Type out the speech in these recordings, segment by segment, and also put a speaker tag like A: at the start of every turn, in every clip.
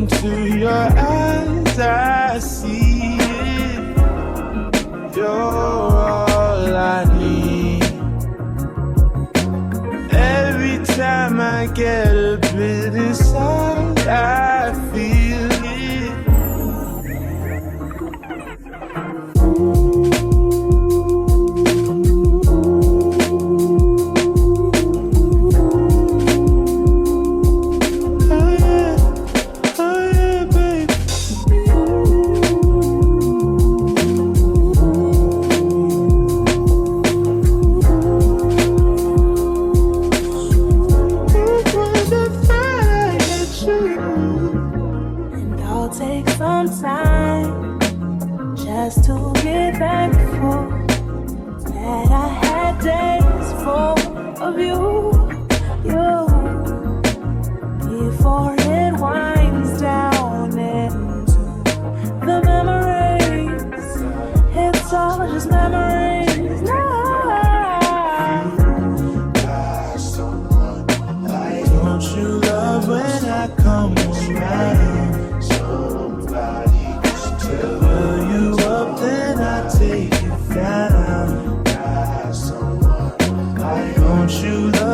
A: into your eyes, I see it. You're all I need. Every time I get a bit inside, I feel it.
B: Take some time just to be thankful that I had days full of you, before it winds down into the memories. It's all just memories now.
A: Don't you love when I come around? Fill you up, then I take you down. Don't you love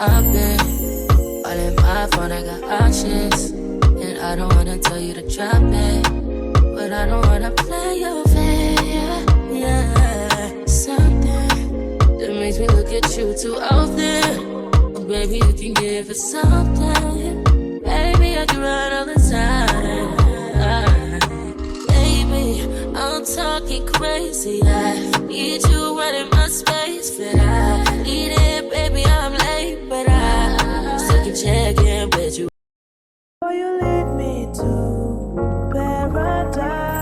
C: I've been all in my phone, I got options. And I don't wanna tell you to drop it, but I don't wanna play your fair. Yeah, something that makes me look at you too often. Oh, baby, you can give it something. Baby, I can run all the time. Baby, I'm talking crazy. I need you running my space, but I need it, baby. I'm late, but I still can check in with you.
B: Will you lead me to paradise?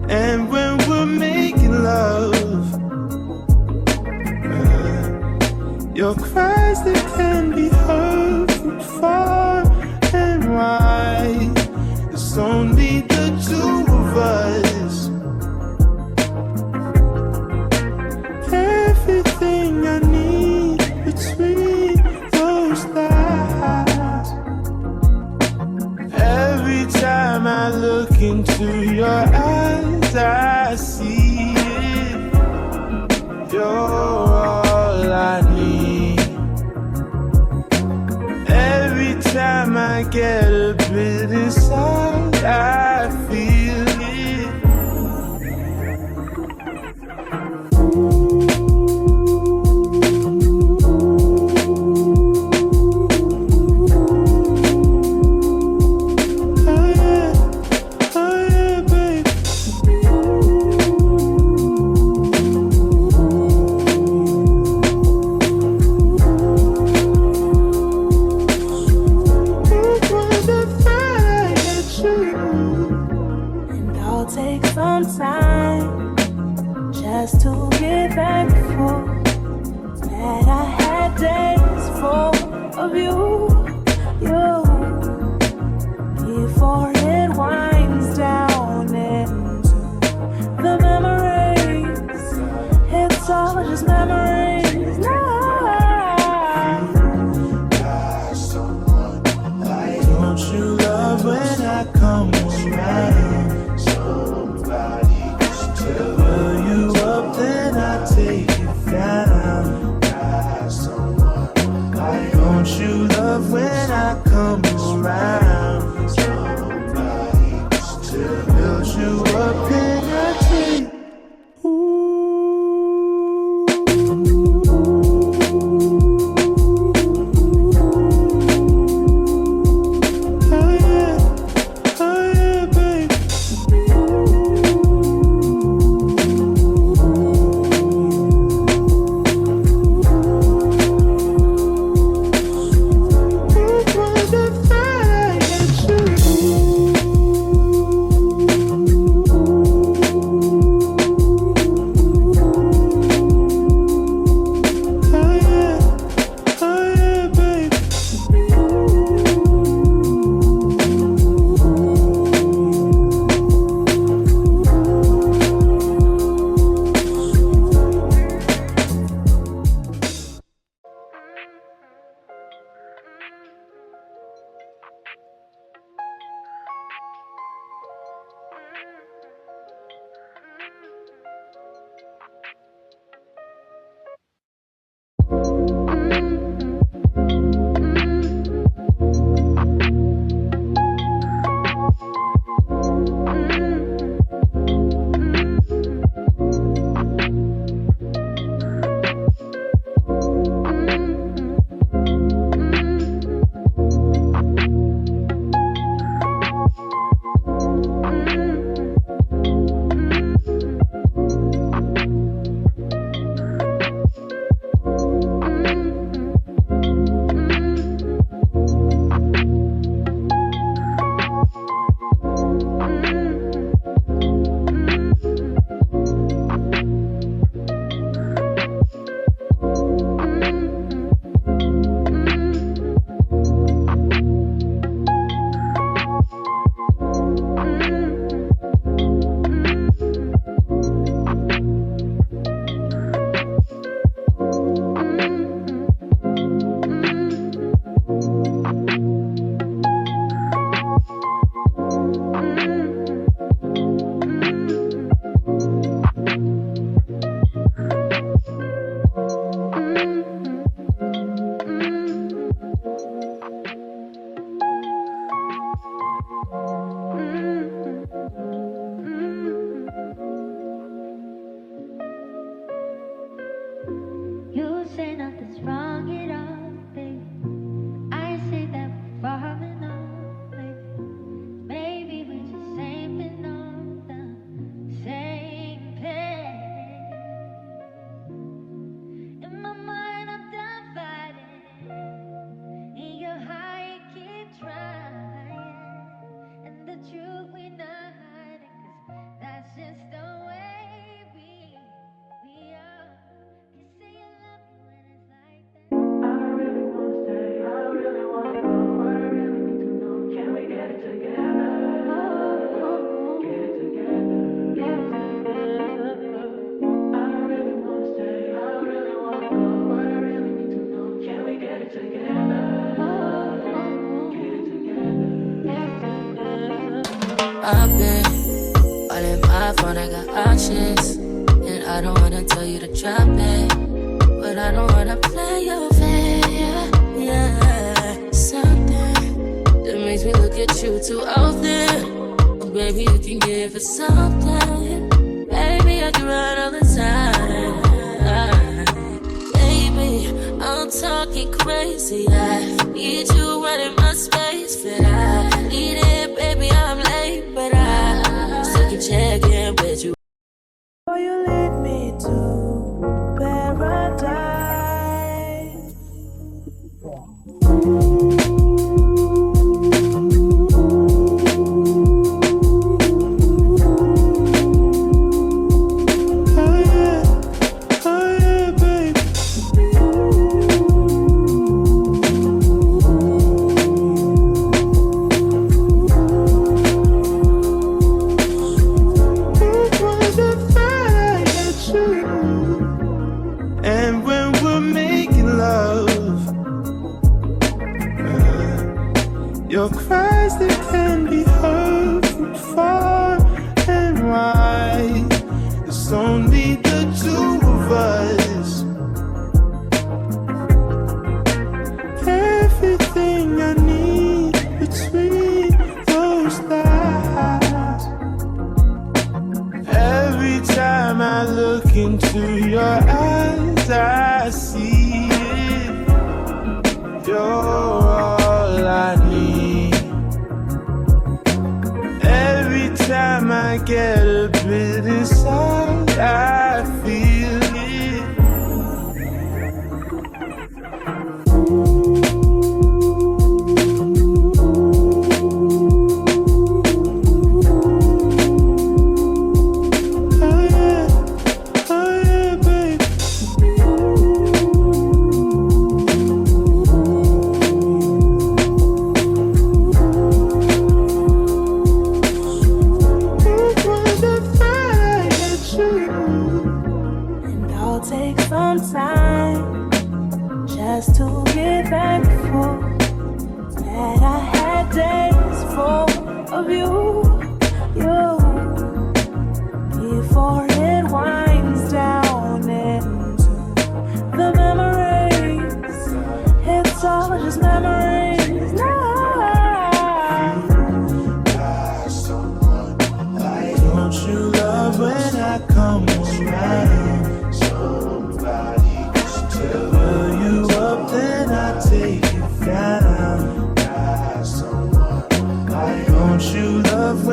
A: And when we're making love, your cries that can be heard from far and wide. It's only the two of us. Everything I need between those thighs. Every time I look into your eyes, I see it. You're all I need. Every time I get a bit inside, I feel it.
B: And I'll take some time just to get thankful that I had days full of you, before it winds down into the memories. It's all just memories now.
A: Don't you love when I come around? Somebody just fill you up, then I take you down. Don't you love when I come around? Somebody just build you up, then I take.
C: I've been all in my phone, I got options. And I don't wanna tell you to drop it, but I don't wanna play your fair. Yeah, something that makes me look at you too often. Oh, baby, you can give it something. Baby, I can run all the time. Baby, I'm talking crazy. I need you running my space, but I need it, baby. I'm late, but I still can check in with you.
B: Will you lead me to paradise?
A: And when we're making love, your cries that can be heard from far and wide. It's only the two of us. Everything I need between those thighs. Every time I look into your eyes, I see it. You're all I need. Every time I get a bit inside, I feel it.
B: And I'll take some time just to get thankful that I had days full of you, before it winds down into the memories. It's all just memories now.
A: Don't you love when I come around? Somebody just fill you up, then I take you down. Don't you love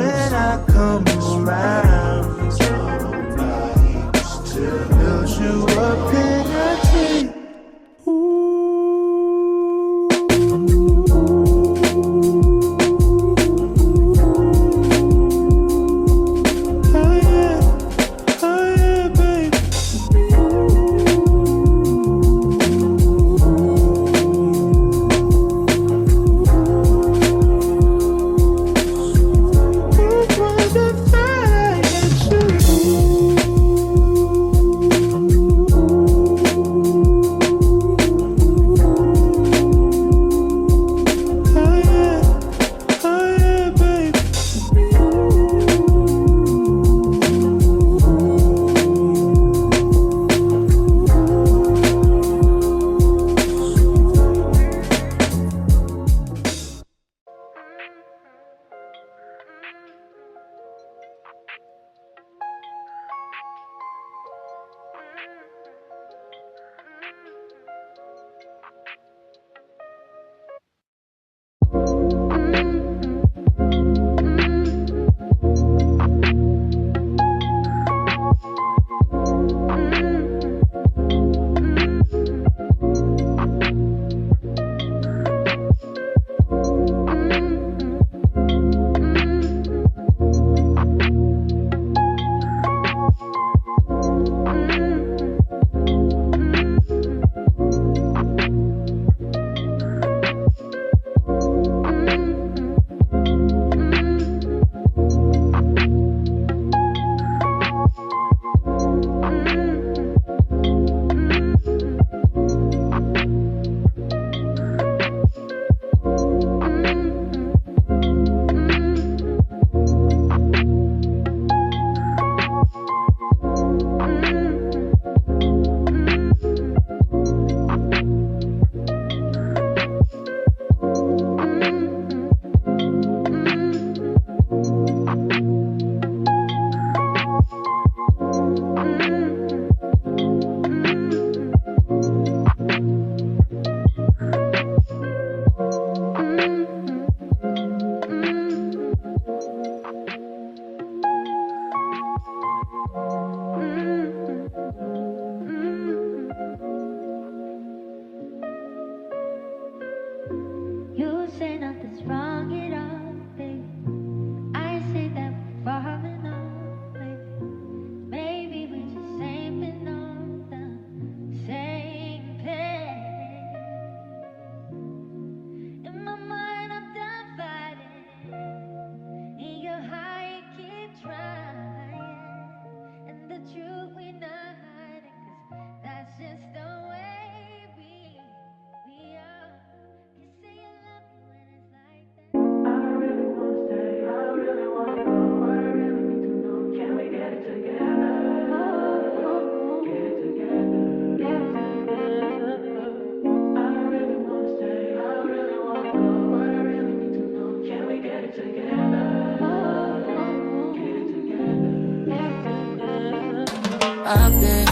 C: I've been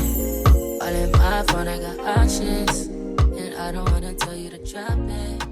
C: all in my phone, I got options, and I don't wanna tell you to drop it.